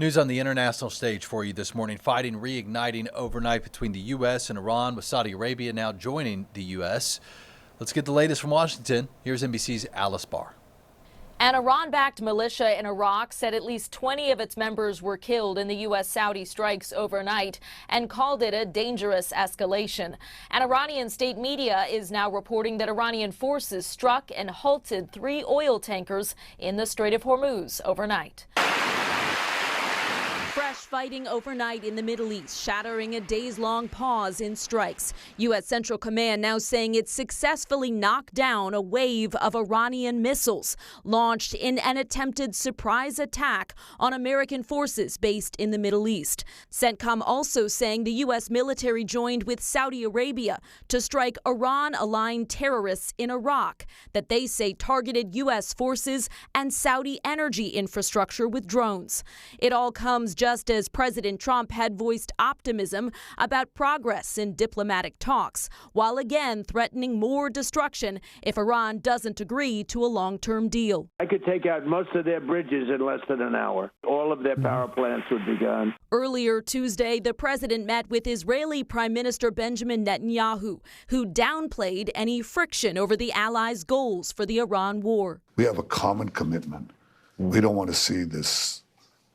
News on the international stage for you this morning. Fighting reigniting overnight between the U.S. and Iran, with Saudi Arabia now joining the U.S. Let's get the latest from Washington. Here's NBC's Alice Barr. An Iran-backed militia in Iraq said at least 20 of its members were killed in the U.S.-Saudi strikes overnight and called it a dangerous escalation. An Iranian state media is now reporting that Iranian forces struck and halted 3 oil tankers in the Strait of Hormuz overnight. Fresh fighting overnight in the Middle East, shattering a days-long pause in strikes. U.S. Central Command now saying it successfully knocked down a wave of Iranian missiles launched in an attempted surprise attack on American forces based in the Middle East. CENTCOM also saying the U.S. military joined with Saudi Arabia to strike Iran-aligned terrorists in Iraq that they say targeted U.S. forces and Saudi energy infrastructure with drones. It all comes just as President Trump had voiced optimism about progress in diplomatic talks, while again threatening more destruction if Iran doesn't agree to a long-term deal. I could take out most of their bridges in less than an hour. All of their power plants would be gone. Earlier Tuesday, the president met with Israeli Prime Minister Benjamin Netanyahu, who downplayed any friction over the allies' goals for the Iran war. We have a common commitment. We don't want to see this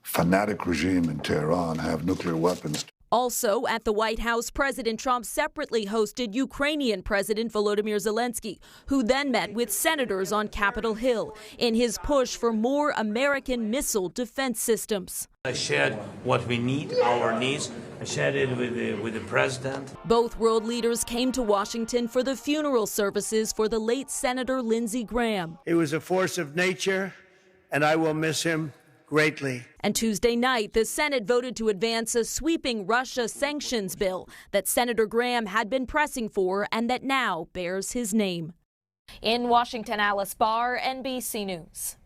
fanatic regime in Tehran have nuclear weapons. Also at the White House, President Trump separately hosted Ukrainian President Volodymyr Zelensky, who then met with senators on Capitol Hill in his push for more American missile defense systems. I shared what we need, our needs. I shared it with the president. Both world leaders came to Washington for the funeral services for the late Senator Lindsey Graham. He was a force of nature, and I will miss him greatly. And Tuesday night, the Senate voted to advance a sweeping Russia sanctions bill that Senator Graham had been pressing for and that now bears his name. In Washington, Alice Barr, NBC News.